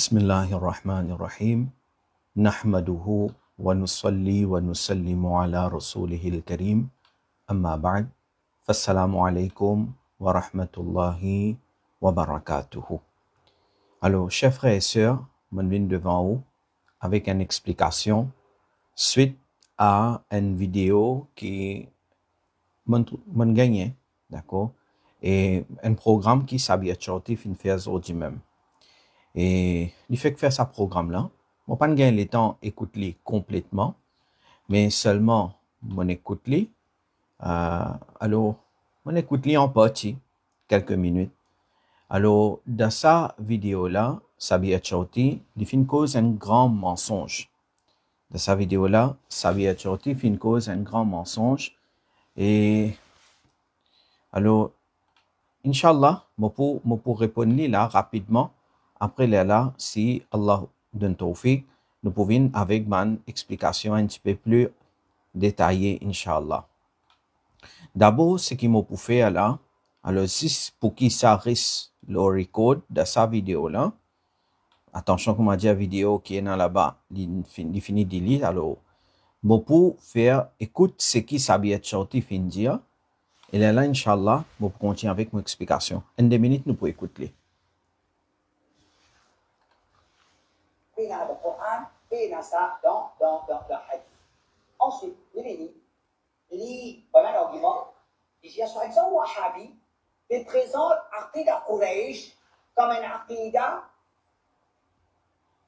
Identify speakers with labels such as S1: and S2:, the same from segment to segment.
S1: Bismillahirrahmanirrahim. Nahmaduhu wa nusalli wa nusallimu ala rasulihil karim. Amma ba'd. Fassalamu alaikum wa rahmatullahi wa barakatuhu. Alors, chers frères et sœurs, je viens devant vous avec une explication suite à une vidéo qui m'a gagné, d'accord? Et un programme qui s'habille sorti fin faire aujourd'hui même. Et il fait que faire ce programme-là, je pas gagner le temps d'écouter complètement, mais seulement mon écoute-les. Alors, mon écoute-les en partie, quelques minutes. Alors, dans sa vidéo-là, Sabia Chouti, il fait une cause un grand mensonge. Dans sa vidéo-là, Sabia Chouti fait une cause un grand mensonge. Et alors, Inch'Allah, je peux répondre là rapidement. Après là, si Allah donne tawfiq, nous pouvons avec une explication un petit peu plus détaillée, Inch'Allah. D'abord, ce qui m'a pour faire là, alors si pour qui ça risque le record de sa vidéo là, attention comme on dit la vidéo qui est là-bas, il finit de lire, alors, je peux faire, écoute ce qui s'habille sorti fin dire, et là, Inch'Allah, je peux continuer avec mon explication. En 2 minutes, nous pouvons écouter.
S2: Dans le Coran et dans le hadith. Ensuite, les arguments, il y a par exemple Wahhabi, il présente Aqida Quraysh comme un Aqida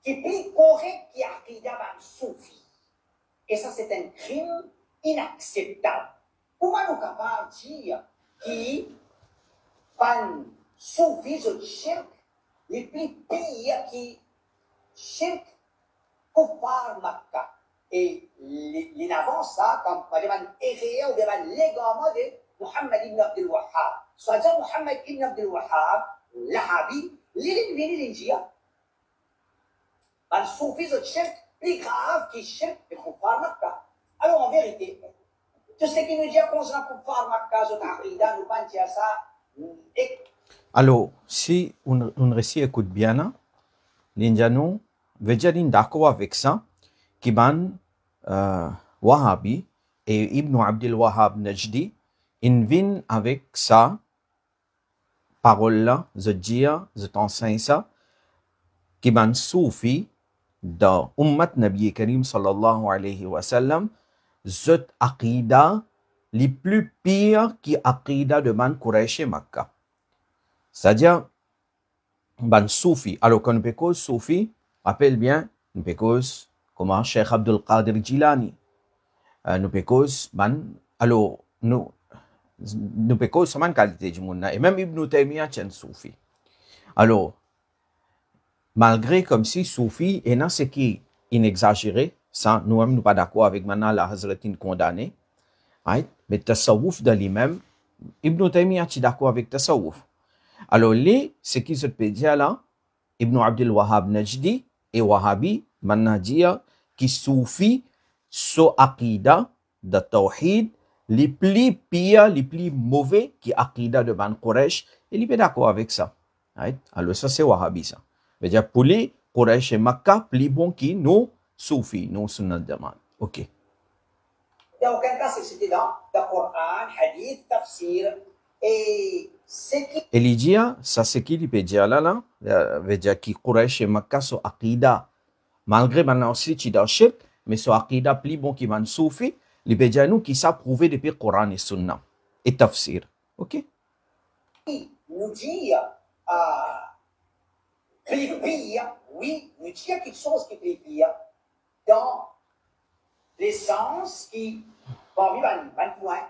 S2: qui est plus correct qu'Aqida Soufi. Et ça, c'est un crime inacceptable. Comment nous sommes capables de dire que les Soufis sont shirk les plus pires qui shirk kuffar Makkah. Et il avance ça comme un héritier ou un légament de Muhammad ibn Abdul Wahhab. Soit-disant Muhammad ibn Abdul Wahhab, l'Ahabi, l'île vient l'Injia. Les Soufis sont shirk plus grave que shirk de kuffar Makkah. Alors en vérité, tout ce qui nous dit concernant kuffar Makkah, sur l'Aqida, nous pensons à ça.
S1: Alors, si on récit écoute bien là, l'Indiano veut dire d'accord avec ça, qui ban Wahhabi et Ibn Abdul Wahhab Najdi, ils viennent avec ça, parole-là, je dis, je t'enseigne ça, qui ban Soufi, dans Ummat Nabi Karim sallallahu alayhi wa sallam, zot aqida les plus pires qui aqida de ban Quraysh et Makkah. C'est-à-dire, ban Soufi. Alors, quand nous pécons Soufi, rappelle bien, nous pécons comment Cheikh Abdul Qadir Jilani. Nous pécons ban, alors, nous pécons sur man qualité du monde. Et même Ibn Taymiyyah tient Soufi. Alors, malgré comme si Soufi est dans ce qui est inexagéré, ça, nous-mêmes, nous pas d'accord avec maintenant la Hazratin condamnée, right? Mais Tasawwuf de lui-même, Ibn Taymiyyah est d'accord avec Tasawwuf. Alors, ce qui se peut dire là, Ibn Abdul Wahhab Najdi et Wahhabi, maintenant dire qui Soufi, so aqida de Tawhid, les plus pires, les plus mauvais qui aqida de Ban Quraysh, et il est d'accord avec ça. Right? Alors, ça, c'est Wahhabi, ça. C'est-à-dire, pour les Quraysh et Makkah, plus bon qui nous, Soufi, nous, Sunnah Jaman. OK.
S2: Il n'y a aucun cas, c'était dans le Coran, Hadith, Tafsir, et
S1: il dit, ça c'est qui peut dire là, veut dire qui Quraysh et Makkah sont aqida, malgré maintenant aussi tu dans shirk, mais sont aqida plus bon qui van soufi, il peut dire nous qui ça prouvé depuis Coran et Sunna et Tafsir. OK?
S2: Nous dit, plus pire, oui, nous dit quelque chose qui est plus pire dans l'essence qui va vivre un point.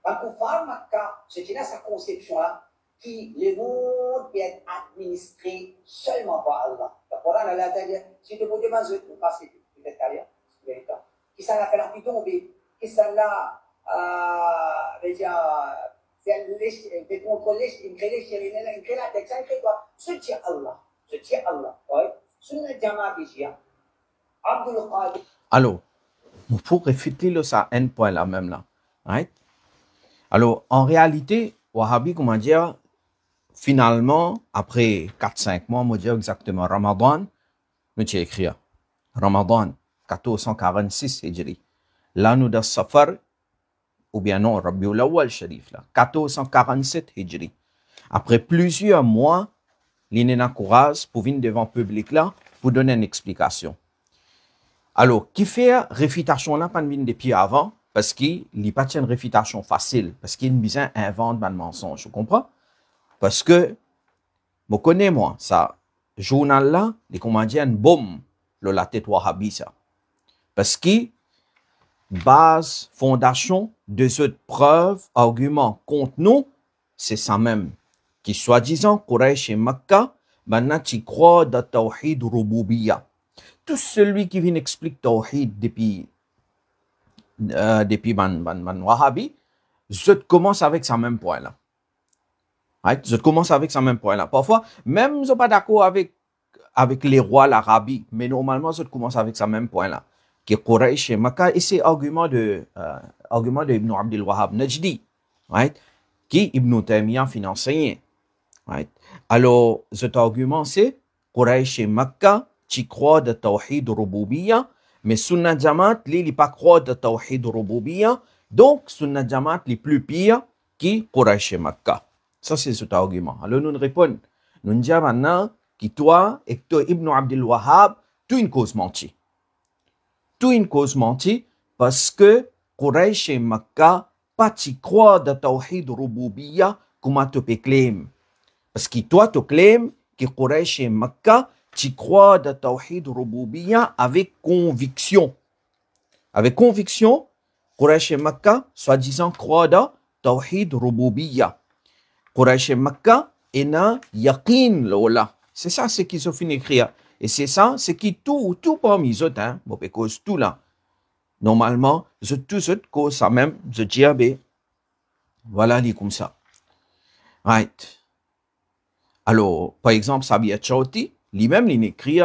S2: Quand Kuffar Makkah, c'était là sa conception-là, qui le monde peut être administré seulement par Allah. Le Coran, Allah a dit, si tu peux demander, vous passez peut-être derrière, qui ça l'a fait la plus tomber, qui ça l'a, veut dire, de contrôler, une crée la texte, une crée quoi, ce tient Allah, oui, ce n'est jamais déjà. Abdul Qadir.
S1: Alors, pour réfuter ça, un point là même là, right? Alors, en réalité, Wahhabi, comment dire, finalement, après 4-5 mois, on va dire exactement Ramadan, nous t'y écrit Ramadan 1446 Hijri. L'année de Safar, ou bien non, Rabiul Awwal Sharif, là, 1447 Hijri. Après plusieurs mois, l'inena courage pour venir devant le public là, pour donner une explication. Alors, qui fait réfutation là, pas depuis avant, parce qu'il n'y a pas une réfutation facile, parce qu'il y a une besoin d'inventer un mensonge, vous comprenez? Parce que, je connais moi, ça, journal là, les commandiens, boum, la tête wahhabi ça. Parce que, base, fondation, deux autres preuves, arguments contre nous, c'est ça même. Qui soi-disant, Quraysh et Makkah, maintenant tu crois dans Tawhid Rububiyya. Tout celui qui vient expliquer Tawhid depuis Wahhabi, je commence avec ce même point là. Right? Je commence avec ce même point là. Parfois, même je ne suis pas d'accord avec les rois l'Arabie, mais normalement, je commence avec ce même point là. Qui est Quraysh et Makkah, et c'est argument de Ibn Abdul Wahhab Najdi, right? Qui Ibn Taymiyyah financé. Right? Alors, cet argument, c'est Quraysh et Makkah, tu crois de Tawhid Rububiyya, mais Sunnah Jamaat, il n'est pas croit de Tawhid Rububiyya, donc Sunnah Jamaat, les plus pires qui Quraysh et Makkah. Ça, c'est cet argument. Alors, nous répondons, nous disons maintenant que toi et toi, Ibn Abdul Wahhab, tout une cause mentie. Tout une cause mentie parce que Quraysh et Makkah, pas tu crois de Tawhid Rububiyya, comment tu peux claim. Parce que toi, tu claimes que Quraysh et Makkah, tu crois de Tawhid Rububiyya avec conviction. Avec conviction, Quraysh et Makkah, soi-disant, croient dans Tawhid Rububiyya. Quraysh et Makkah, et na yaqin là. C'est ça, ce qu'ils ont fini d'écrire. Et c'est ça, c'est qui tout parmi les autres, hein, bon, cause tout là. Normalement, tout cause ça même, je dis, voilà, dit comme ça. Right. Alors, par exemple, Sabiha Chowti, lui-même, il écrit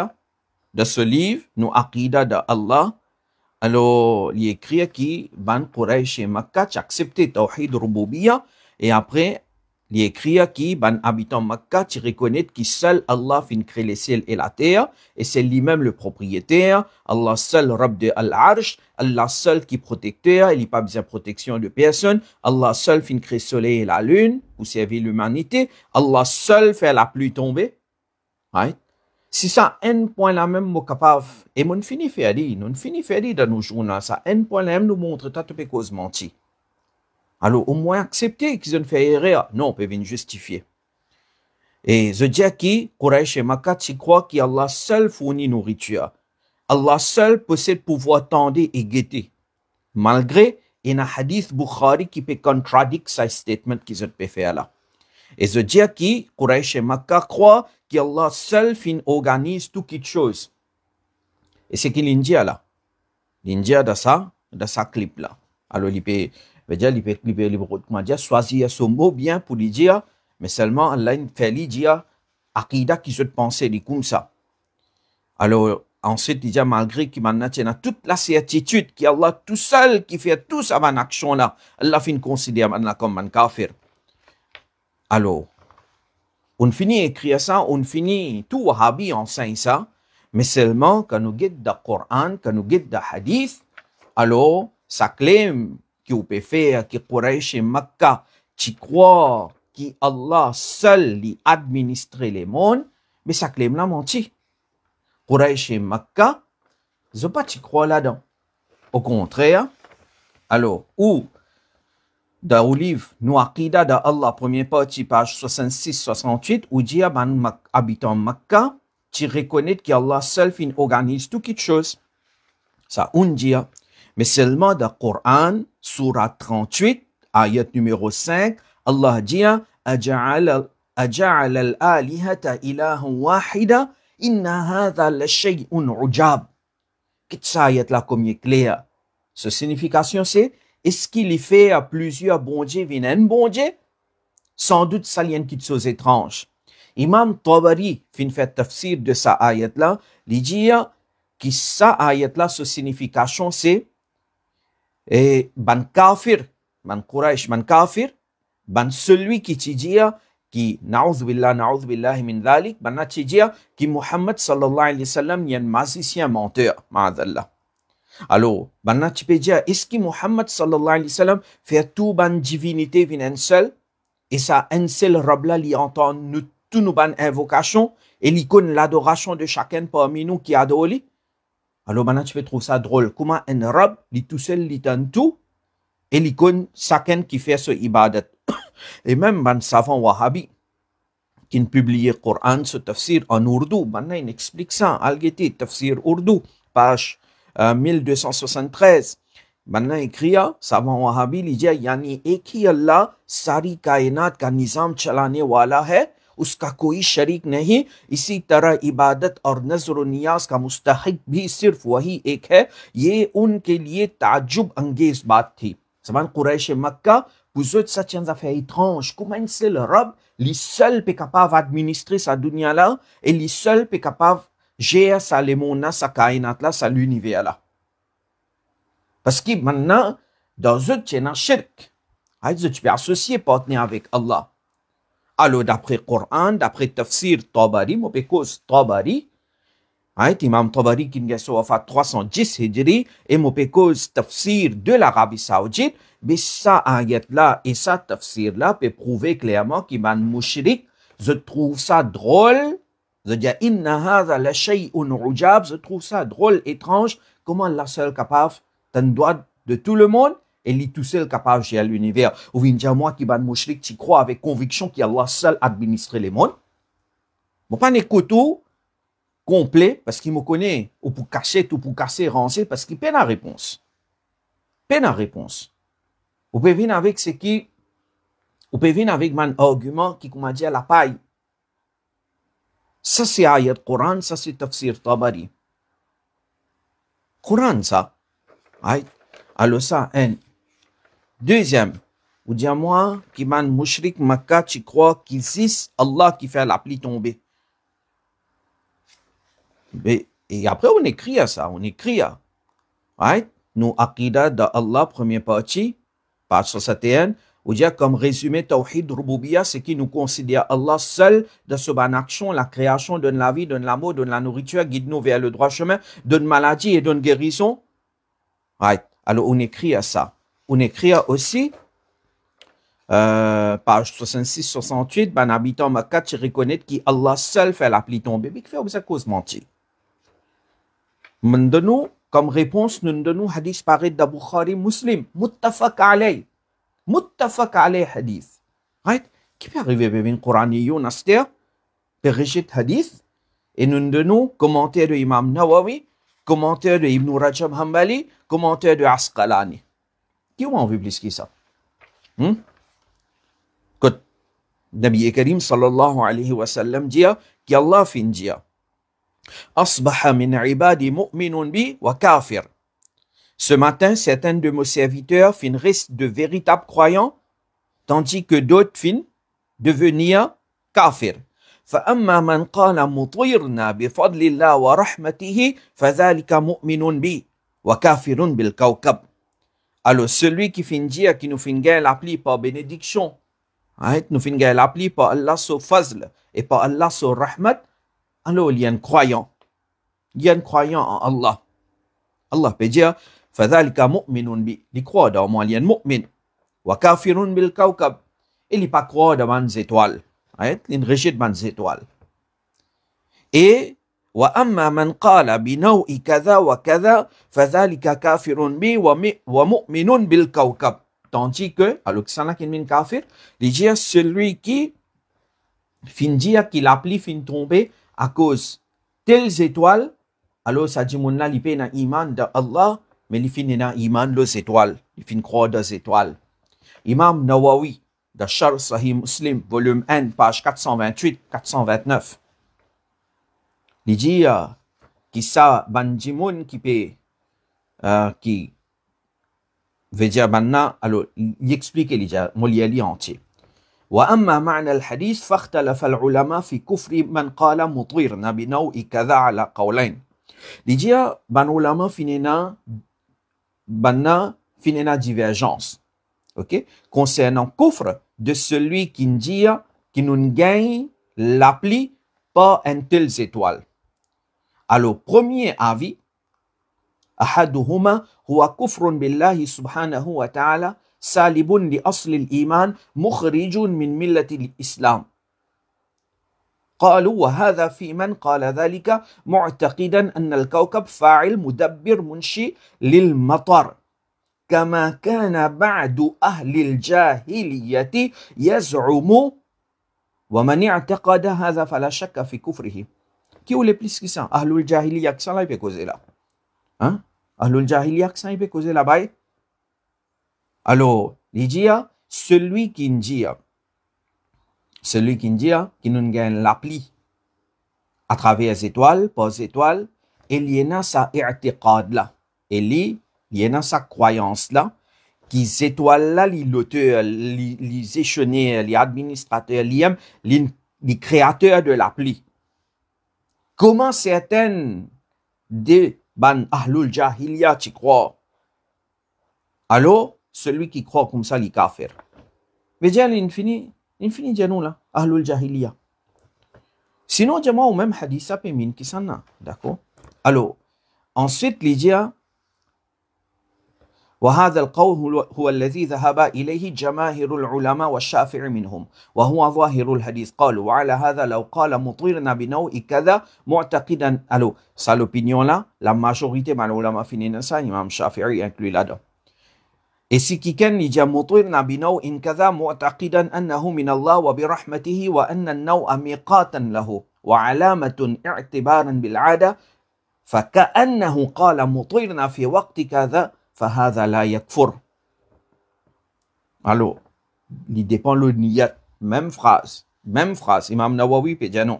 S1: dans ce livre, nous Aqida de Allah. Alors, il écrit qui, Ban Quraysh et Makkah, tu acceptes Tawhid Rububiyya, et après, il écrit qui, Ban habitant Makkah, tu reconnais que seul Allah fin créer les ciels et la terre, et c'est lui-même le propriétaire, Allah seul Rabb de Al-Arsh, Allah seul qui est protecteur, il n'y a pas besoin de protection de personne, Allah seul fin créer le soleil et la lune, pour servir l'humanité, Allah seul fait la pluie tomber. Right? Si ça, un point là même, nous capable, et nous finit faire dire dans nos journaux, ça, un point là même nous montre tout peu cause menti. Alors, au moins accepter qu'ils ont fait erreur. Non, on peut venir justifier. Et je dis qui, Quraysh et Makkah, tu crois qu'Allah seul fournit nourriture. Allah seul possède pouvoir tendre et guetter. Malgré, il y a un hadith Bukhari qui peut contredire ce statement qu'ils ont fait faire là. Et je dis qui, Quraysh et Makkah croient qu'Allah seul organise toutes les choses. Et c'est qu'il dit là. L'India dans ça clip là. Alors, il peut choisir ce mot bien pour lui dire, mais seulement Allah fait lui dire, Aqida qui se pensait comme ça. Alors, ensuite, il dit, malgré qu'il maintenant tient toute la certitude qu'Allah tout seul qui fait tout ça en action là, Allah fin considère maintenant comme un kafir. Alors, on finit écrire ça, on finit tout Wahhabi enseigne ça, mais seulement quand nous guide le Coran, quand nous guide le Hadith, alors, ça clame qui peut faire que Quraysh et Makkah, tu crois qu'Allah seul lui administre les mondes, mais ça clame la menti. Quraysh et Makkah, je ne pas tu crois là-dedans. Au contraire, alors, où dans le livre Nous Aqida de Allah, première partie, page 66-68, où dit habitant Makkah, tu reconnais qu'Allah seul organise toutes les choses. Ça, on dit, mais seulement dans le Coran, Surah 38, ayat numéro 5, Allah dit Aja'al al-alihata ilahan wahida, inna hadha la shay'un ujab. Qu'est-ce que ça ayat là comme il est clair? Sa signification c'est, est-ce qu'il y fait à plusieurs bons dieux, un bon Dieu? Sans doute ça y a une petite chose étrange. Imam Tabari, fin fait tafsir de sa ayat là, il dit que sa ayat là, sa signification c'est, et ban kafir, ban Quraysh, ban kafir, ban celui qui te dit qui na'udhu billahi min dhalik, banna tu dire que Muhammad sallallahu alayhi wa sallam est un magicien menteur, ma'adallah. Alors, banna tu peux dire, est-ce que Muhammad sallallahu alayhi wa sallam fait tout ban divinité vin un seul, et ça un seul rab là, il entend nous, tout nous ban invocation, et il connaît l'adoration de chacun parmi nous qui adore lui. Alors, maintenant, tu peux trouver ça drôle. Comment un rab, il tout seul, il donne tout, et il connaît chacun qui fait ce ibadat. Et même un savant wahhabi, qui a publié le Coran, ce tafsir en ourdou, maintenant, il explique ça. Al-Ghiti, tafsir ourdou, page 1273. Maintenant, il écrit, savant wahhabi, il dit, yani, ek hi Allah, sari kainat ka nizam chalane wala hai, उसका कोई शरीक नहीं इसी तरह इबादत और नजर व नियाज का मुस्तहिक भी सिर्फ वही एक है ये उनके लिए ताज्जुब अंगेज बात थी समान कुरैश मक्का vous êtes ça tient affaire étrange comment c'est le rab les seuls qui capable d'administrer sa dunya là et les seuls qui capable gérer sa lemona sa kainat là sa l'univers là parce que maintenant dans eux tu es un shirk tu peux associer partenaire avec Allah. Alors, d'après le Coran, d'après le tafsir Tabari, mon pécose Tabari, Imam Tabari qui est fait 310 Hijri, et mon pécose tafsir de l'Arabie Saoudite, mais ça, ayat-là, et ça, tafsir-là, peut prouver clairement qu'il m'a mouchrik. Je trouve ça drôle. Je dis, inna hadha la shay'un ujab. Je trouve ça drôle, étrange. Comment la seule capable, d'un doigt de tout le monde, et lui tout seul capable de gérer l'univers. Ou bien dire moi qui ban mouchrik, tu crois avec conviction qu'Allah seul administre les mondes. Bon, pas n'écoute complet, parce qu'il me connaît, ou pour cacher, ou pour casser, ranger, parce qu'il peine à réponse. Peine à réponse. Vous pouvez venir avec ce qui, vous pouvez venir avec mon argument qui, comme a dit, à la paille. Ça, c'est ayat Coran, ça, c'est tafsir Tabari. Coran, ça. Alors, ça, un. Deuxième, vous dites à moi, qui man mouchrik Makkah, tu crois qu'il existe Allah qui fait la pluie tomber. Mais, et après, on écrit à ça, on écrit à. Nous, Aqidah d'Allah, première partie, page 61, vous dites comme résumé, Tawhid Rububiya, c'est qui nous considère Allah seul de ce ban action, la création, donne la vie, donne l'amour, donne la nourriture, guide-nous vers le droit chemin, donne maladie et donne guérison. Alors, on écrit à ça. On écrit aussi, page 66-68, ben habitant Makkah, tu reconnais qu'Allah seul fait la pluie tomber. Mais qui fait ça cause mentir? Nous, comme réponse, nous donnons hadith pareil d'Abukhari Muslim, muttafaq alayh. Muttafaq alayh hadith. Qui peut arriver avec une Coraniyo, Naster, Pérégit hadith, et nous donnons commentaire de Imam Nawawi, commentaire de Ibn Rajab Hanbali, commentaire de Asqalani. Qui ont envie plus que ça? Quand Nabi Karim sallallahu alayhi wa sallam dit qu'Allah fin dit Asbaha min ibadi mu'minun bi wa kafir. Ce matin, certains de mes serviteurs fin restent de véritables croyants, tandis que d'autres fin devenir kafir. فأما من قال مطيرنا بفضل الله ورحمته فذلك مؤمن بي وكافر بالكوكب. Alors celui qui fin dire qui nous fin gagner la pluie par bénédiction, nous fin gagner la pluie par Allah sur fazl et par Allah sur rahmat, alors il y a un croyant. Il y a un croyant en Allah. Allah peut dire فذلك مؤمن بي. Il croit dans moi, il y a un mu'min. وكافر بالكوكب. Il n'est pas croit dans les étoiles. Il rejette les étoiles. Et وأما من قال بنوع كذا وكذا فذلك كافر بي ومؤمن بالكوكب. Tandis que, alors que ça n'a qu'un kafir, il dit celui qui fin dire qu'il a pris fin tomber à cause telles étoiles, alors ça dit mon là il fait un iman d'Allah, mais il fin un iman les étoiles, il fin croire des étoiles. Imam Nawawi, de Sharh Sahih Muslim, volume 1, page 428-429. Il dit que ça, bandimoun qui peut, qui veut dire maintenant, alors il explique, il dit, moi il lit entier. وأما معنى الحديث فاختلف العلماء في كفر من قال مطيرنا بنوع كذا على قولين. Il dit, ban ulama finina divergence. Ok? Concernant kufr de celui qui dit qui nous gagne l'appli par une telle étoile. Alors, premier avis, أحدهما هو كفر بالله سبحانه وتعالى سالب لأصل الإيمان مخرج من ملة الإسلام. قالوا وهذا في من قال ذلك معتقدا أن الكوكب فاعل مدبر منشي للمطر كما كان بعد أهل الجاهلية يزعم ومن اعتقد هذا فلا شك في كفره. Qui ou les plus qui sont Ahlul Jahiliya qui sont là, ils peuvent causer là. Hein? Ahlul Jahiliya qui sont, ils peuvent causer là-bas. Alors, il dit, celui qui dit, qui nous gagne l'appli à travers les étoiles, par les étoiles, il y a sa i'tiqad là. Il y a sa croyance là, qui ces étoiles là, l'auteur, les échelonneurs, les administrateurs, les créateurs de l'appli. Comment certaines de ban ahlul jahiliya tu crois? Alors, celui qui croit comme ça, il est kafir. Mais déjà, l'infini nous là, ahlul jahiliya. Sinon, j'ai moi au même hadith, ça peut mine qui s'en a, d'accord? Alors, ensuite, il dit, وهذا القول هو الذي ذهب إليه جماهير العلماء والشافعي منهم وهو ظاهر الحديث قالوا وعلى هذا لو قال مطيرنا بنوء كذا معتقدا. Alors ça l'opinion là la majorité des ulama finissent ça, imam Shafi'i inclus là-dedans. Et si quelqu'un dit مطيرنا بنوء كذا معتقدا أنه من الله وبرحمته وأن النوء ميقاتا له وعلامة اعتبارا بالعادة فكأنه قال مطيرنا في وقت كذا فهذا لا يكفر. Alors, il dépend le niyat, même phrase, Imam Nawawi peut dire non.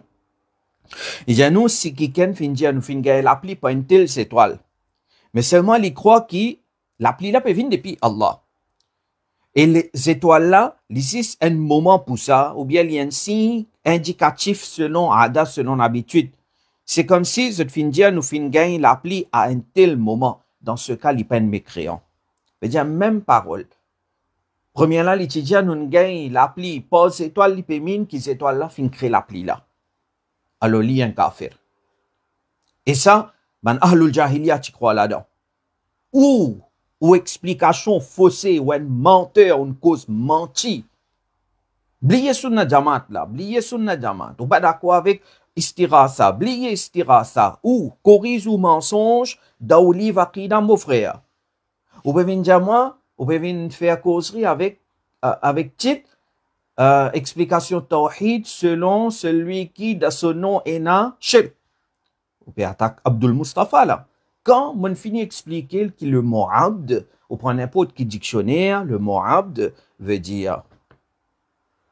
S1: Il dit non, si quelqu'un finit l'appli par une telle étoile, mais seulement il croit que l'appli là peut venir depuis Allah. Et les étoiles là, ici un moment pour ça, ou bien il y a un signe indicatif selon Ada, selon l'habitude. C'est comme si je finis nous finissons l'appli à un tel moment. Dans ce cas, il peine mécréant. C'est-à-dire, même parole. Premièrement, l'étudiant nous gagne l'appli, pose étoile, il peut mine, qui étoile là, fin créer l'appli là. Alors, il y a un kafir. Et ça, ben, ahlul jahiliya, tu crois là-dedans. Ou explication faussée, ou un menteur, une cause mentie. Bliez sunna jamaat là, bliez sunna jamaat. Ou pas d'accord avec istirasa, bliez istirasa, ou corrige ou mensonge, daouli vaqida mon frère. Ou pouvez venir dire moi, ou pouvez venir faire causerie avec titre, explication tawhid selon celui qui dans son nom est na shirk. Ou pouvez attaquer Abdul Mustafa là. Quand on finit expliquer que le mot abd, ou prend n'importe quel dictionnaire, le mot abd veut dire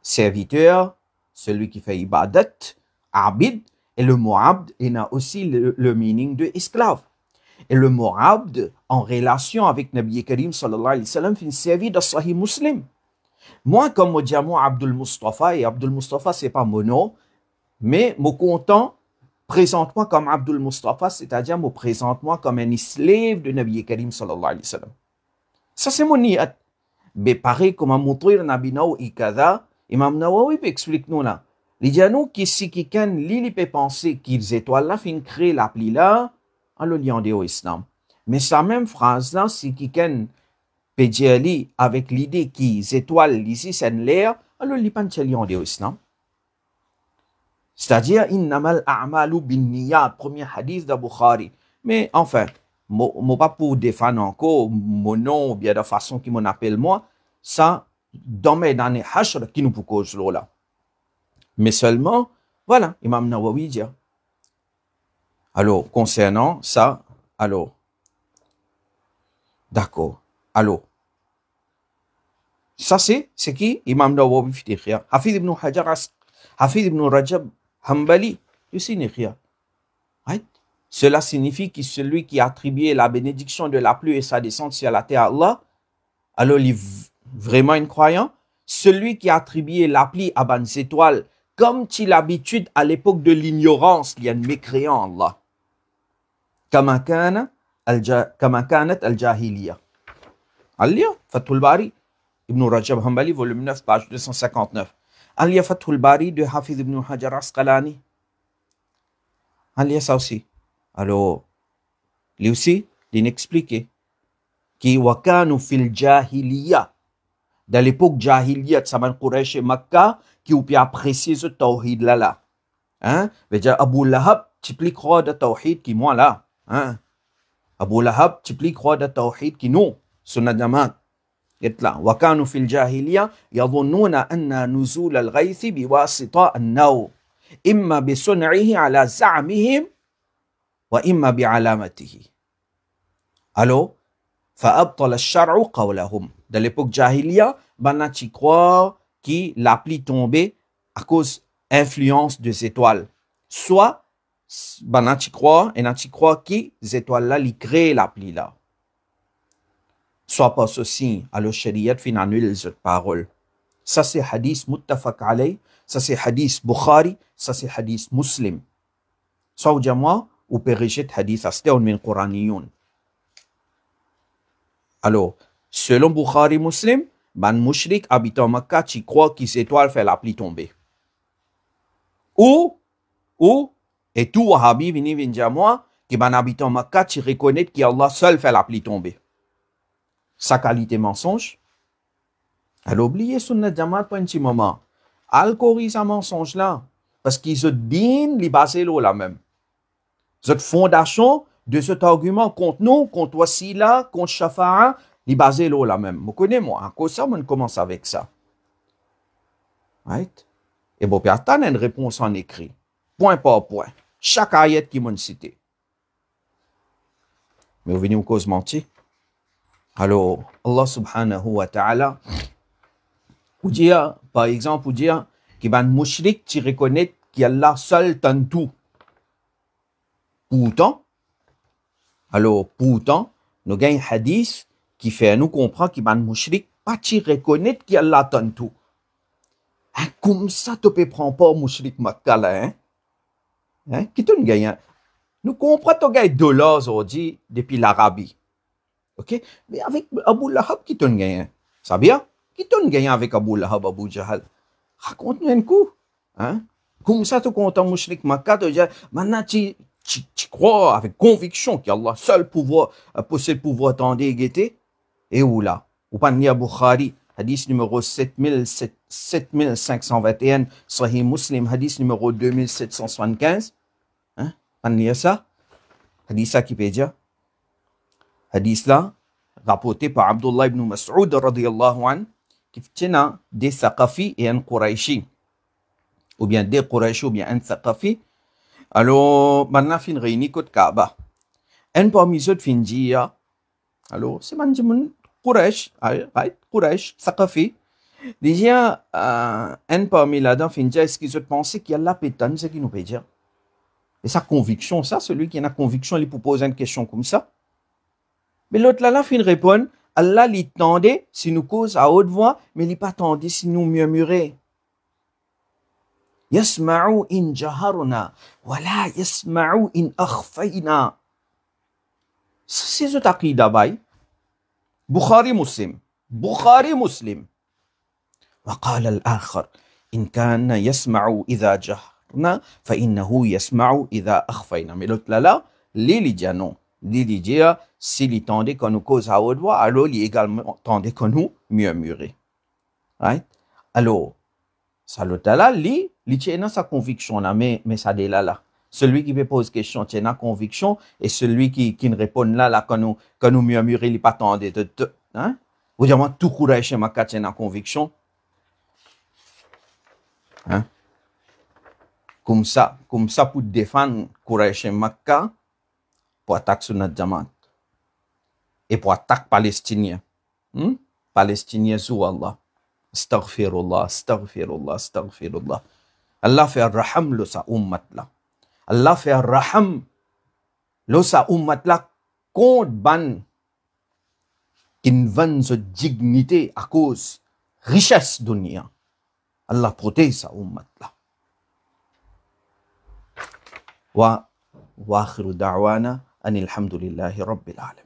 S1: serviteur, celui qui fait ibadat, abid, et le mot abd, il a aussi le meaning de esclave. Et le mot abd, en relation avec Nabi Karim sallallahu alayhi wa sallam, finit servi dans Sahih Muslim. Moi, comme je dis moi Abdul Mustafa, et Abdul Mustafa, c'est pas mon nom, mais mon content, présente-moi comme Abdul Mustafa, c'est-à-dire, me présente-moi comme un esclave de Nabi Karim sallallahu alayhi wa sallam. Ça, c'est mon niyat. Mais pareil, comme un moutir nabinaou ikada, Imam Nawawi explique nous là. Il dit à nous que si quelqu'un peut penser qu'ils étoiles là, fin créer l'appli là, on le lit au islam. Mais sa même phrase là, si quelqu'un peut dire avec l'idée qu'ils étoiles ici, c'est l'air, on le lit pas au islam. C'est-à-dire, innamal a'malu bin niyat, premier hadith de Bukhari. Mais enfin, moi pas pour défendre encore mon nom ou bien de façon qui m'en appelle moi, ça, dans mes derniers hashr qui nous cause là. Mais seulement, voilà, Imam Nawawi dit. Alors, concernant ça, alors, d'accord, alors, ça c'est qui? Imam Nawawi fait écrire. Hafid ibn Hajar, Hafid ibn Rajab Hanbali, aussi écrire. Right? Cela signifie que celui qui a attribué la bénédiction de la pluie et sa descente sur la terre à Allah, alors il est vraiment un croyant. Celui qui a attribué la pluie à ban étoiles, comme tu l'habitude à l'époque de l'ignorance, il y a un mécréant Allah. Kama kanat al-jahiliya. Al-lien, Fathul Bari, Ibn Rajab Hanbali, volume 9, page 259. Al-Ya Fathul Bari de Hafiz ibn Hajar Asqalani. Al-Ya ça aussi. Alors, lui aussi, il explique qui wakanu fil jahiliya. Dans l'époque jahiliya, Saman Quraysh et Makkah, qui ont pu apprécier ce tawhid là. Hein? Veja Abu Lahab, tu pliques croire de tawhid qui moi là. Hein? Abu Lahab, tu pliques croire de tawhid qui non. Sunnah Jamaat. يطلع وكانوا في الجاهلية يظنون أن نزول الغيث بواسطة النوم إما بصنعه على زعمهم وإما بعلامته. Alors, فأبطل الشرع قولهم. Dans l'époque jahiliya, banati croire que la pluie tombait à cause influence des étoiles. Soit banati croire que les étoiles là li créent la pluie là. Soit par ceci, alors shariat fin annule cette parole. Ça c'est hadith muttafaq alayh, ça c'est hadith Bukhari, ça c'est hadith Muslim. Soit ou moi ou périshet hadith astéon min Quraniyoun. Alors, selon Bukhari Muslim, ban mushrik habitant Makkah, tu crois que ces étoiles fait la pluie tomber. Ou, et tout wahhabi vini vinja moi, que ban habitant Makkah, tu reconnais qu'Allah seul fait la pluie tomber. Sa qualité mensonge. Elle a oublié Sunnah Jamaat pour un petit moment. Elle corrige sa mensonge là. Parce qu'ils se disent, les basés là même. Cette fondation de cet argument contre nous, contre Wasila, contre Shafa'a, les basés là même. Vous connaissez moi. À cause ça, on commence avec ça. Right? Et bon, puis attendre une réponse en écrit. Point par point. Chaque ayat qui m'a cité. Mais vous venez au cause mentir. Alors, Allah subhanahu wa ta'ala, ou dire, par exemple, ou dire, qu'il y a un mushrik qui reconnaît qu'Allah seul tente tout. Pourtant, nous avons un hadith qui fait nous comprendre qu'il y a un mushrik pas qui reconnaît qu'Allah tente tout. Hein, comme ça, tu peux prendre pas mushrik Makkah là, hein? Qui t'en gagne? Nous comprenons que tu $2 aujourd'hui depuis l'Arabie. Ok, mais avec Abu Lahab, qui t'en gagne? Ça bien? Qui t'en gagne avec Abu Lahab, Abu Jahal? Raconte-nous un coup. Hein? Comme ça, tu comptes en mushrik Makkah, tu dis, maintenant tu crois avec conviction qu'Allah seul possède le pouvoir t'endiguer. Et où là? Ou pas ni à Bukhari, hadith numéro 7521, Sahih Muslim, hadith numéro 2775. Hein? Pas ni ça? Hadith ça qui peut dire? Hadith là, rapporté par Abdullah ibn Mas'ud radiyallahu anhu, qui tient des Thaqafi et un Quraishi. Ou bien des Quraishi ou bien un Thaqafi. Alors, maintenant, fin réuni côte Kaaba. Un parmi eux fin dire, alors, c'est man Quraish, right? Quraish, Thaqafi. Déjà, un parmi là-dedans fin dire, est-ce qu'ils ont pensé qu'il y a la pétane, ce qui nous peut dire? Et sa conviction, ça, celui qui a conviction, il peut poser une question comme ça. Mais l'autre là, fin répond, Allah lui tendait si nous cause à haute voix, mais il pas tendait si nous murmurait. Yasma'u in jaharna, wala yasma'u in akhfayna. C'est ce taqida bay. Bukhari Muslim. وقال الآخر إن كان يسمع إذا جهرنا فإنه يسمع إذا أخفينا. Mais l'autre là, il dit non. Il dit, s'il tendait qu'on nous cause à haute voix, alors il également tendait qu'on nous murmurait. Right? Alors, ça l'autre là, il tient sa conviction là, mais ça dit là. Celui qui peut poser question tient sa conviction, et celui qui ne répond là, quand nous murmurer, il pas tendait. Hein? Vous dites, moi, tout courage chez Makkah tient sa conviction. Hein? Comme ça, pour défendre courage chez Makkah, pour attaquer Sunnah Jamaat et pour attaquer Palestiniens. Palestiniens sous Allah. Astaghfirullah. Allah fait raham le sa ummat là. Allah fait raham le sa ummat là contre ban qui vend sa dignité à cause richesse dunya. Allah protège sa ummat là. Wa akhiru da'wana أن الحمد لله رب العالمين.